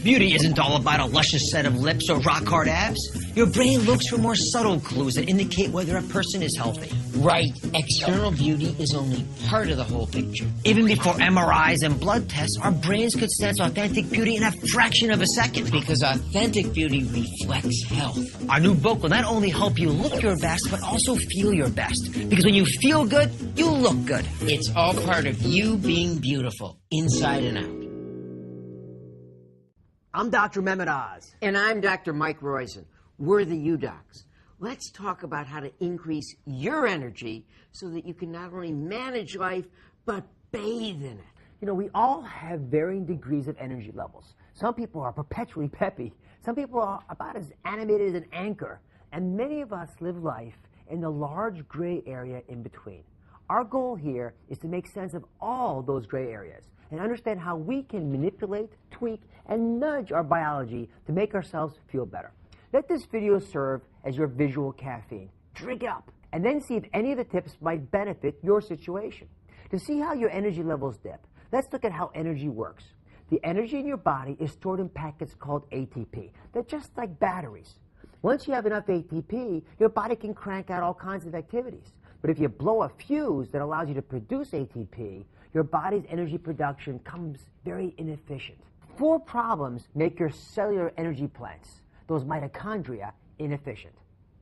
Beauty isn't all about a luscious set of lips or rock-hard abs. Your brain looks for more subtle clues that indicate whether a person is healthy. Right. External beauty is only part of the whole picture. Even before MRIs and blood tests, our brains could sense authentic beauty in a fraction of a second. Because authentic beauty reflects health. Our new book will not only help you look your best, but also feel your best. Because when you feel good, you look good. It's all part of you being beautiful, inside and out. I'm Dr. Mehmet Oz. And I'm Dr. Mike Roizen. We're the U-Docs. Let's talk about how to increase your energy so that you can not only manage life, but bathe in it. You know, we all have varying degrees of energy levels. Some people are perpetually peppy. Some people are about as animated as an anchor. And many of us live life in the large gray area in between. Our goal here is to make sense of all those gray areas and understand how we can manipulate, tweak, and nudge our biology to make ourselves feel better. Let this video serve as your visual caffeine. Drink it up, and then see if any of the tips might benefit your situation. To see how your energy levels dip, let's look at how energy works. The energy in your body is stored in packets called ATP. They're just like batteries. Once you have enough ATP, your body can crank out all kinds of activities. But if you blow a fuse that allows you to produce ATP, your body's energy production becomes very inefficient. 4 problems make your cellular energy plants, those mitochondria, inefficient.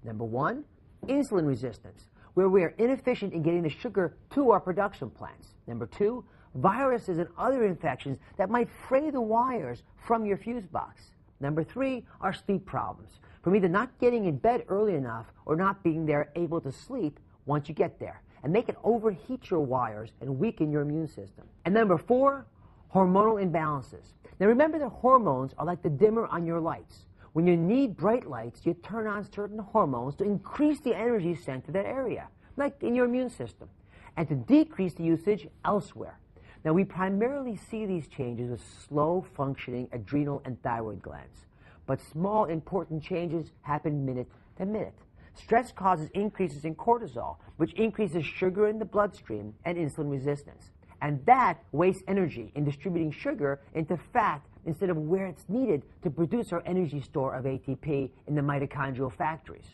Number 1, insulin resistance, where we are inefficient in getting the sugar to our production plants. Number 2, viruses and other infections that might fray the wires from your fuse box. Number 3 are sleep problems, from either not getting in bed early enough or not being there able to sleep once you get there. And they can overheat your wires and weaken your immune system. And number 4, hormonal imbalances. Now remember that hormones are like the dimmer on your lights. When you need bright lights, you turn on certain hormones to increase the energy sent to that area, like in your immune system, and to decrease the usage elsewhere. Now we primarily see these changes with slow-functioning adrenal and thyroid glands, but small important changes happen minute to minute. Stress causes increases in cortisol, which increases sugar in the bloodstream and insulin resistance. And that wastes energy in distributing sugar into fat instead of where it's needed to produce our energy store of ATP in the mitochondrial factories.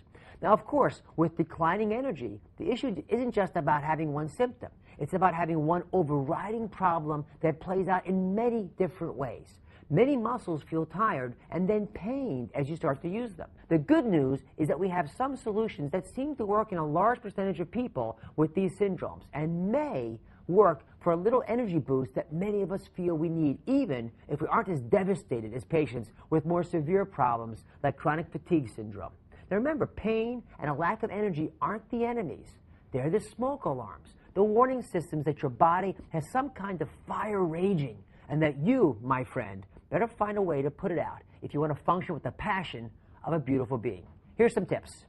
Now, of course, with declining energy, the issue isn't just about having one symptom. It's about having one overriding problem that plays out in many different ways. Many muscles feel tired and then pained as you start to use them. The good news is that we have some solutions that seem to work in a large percentage of people with these syndromes and may work for a little energy boost that many of us feel we need, even if we aren't as devastated as patients with more severe problems like chronic fatigue syndrome. Now remember, pain and a lack of energy aren't the enemies. They're the smoke alarms, the warning systems that your body has some kind of fire raging, and that you, my friend, better find a way to put it out if you want to function with the passion of a beautiful being. Here's some tips.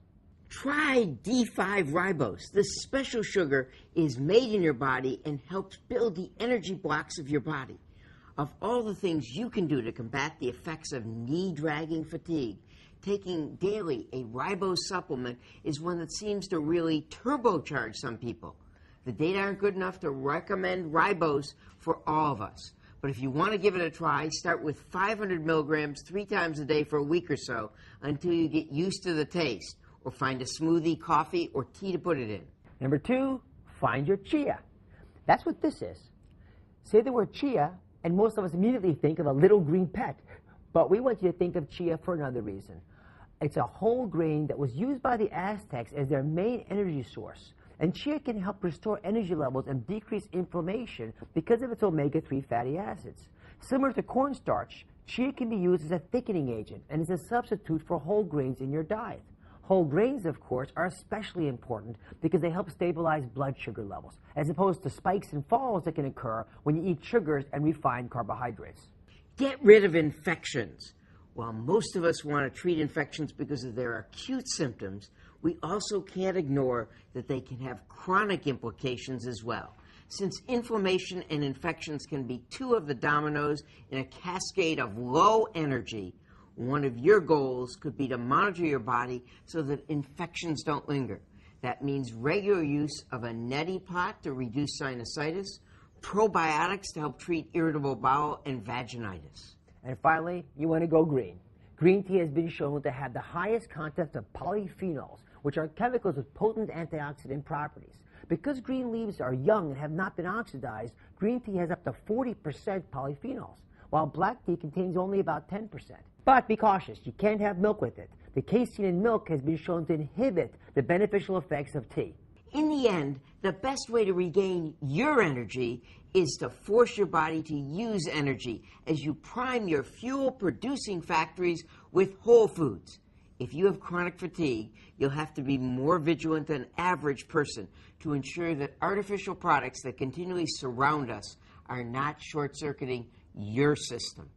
Try D5 ribose. This special sugar is made in your body and helps build the energy blocks of your body. Of all the things you can do to combat the effects of knee-dragging fatigue, taking daily a ribose supplement is one that seems to really turbocharge some people. The data aren't good enough to recommend ribose for all of us. But if you want to give it a try, start with 500 milligrams 3 times a day for a week or so until you get used to the taste, or find a smoothie, coffee, or tea to put it in. Number 2, find your chia. That's what this is. Say the word chia, and most of us immediately think of a little green pet. But we want you to think of chia for another reason. It's a whole grain that was used by the Aztecs as their main energy source. And chia can help restore energy levels and decrease inflammation because of its omega-3 fatty acids. Similar to cornstarch, chia can be used as a thickening agent and is a substitute for whole grains in your diet. Whole grains, of course, are especially important because they help stabilize blood sugar levels, as opposed to spikes and falls that can occur when you eat sugars and refined carbohydrates. Get rid of infections. While most of us want to treat infections because of their acute symptoms, we also can't ignore that they can have chronic implications as well. Since inflammation and infections can be 2 of the dominoes in a cascade of low energy, one of your goals could be to monitor your body so that infections don't linger. That means regular use of a neti pot to reduce sinusitis, probiotics to help treat irritable bowel and vaginitis. And finally, you want to go green. Green tea has been shown to have the highest content of polyphenols, which are chemicals with potent antioxidant properties. Because green leaves are young and have not been oxidized, green tea has up to 40% polyphenols, while black tea contains only about 10%. But be cautious, you can't have milk with it. The casein in milk has been shown to inhibit the beneficial effects of tea. In the end, the best way to regain your energy is to force your body to use energy as you prime your fuel-producing factories with whole foods. If you have chronic fatigue, you'll have to be more vigilant than an average person to ensure that artificial products that continually surround us are not short-circuiting your system.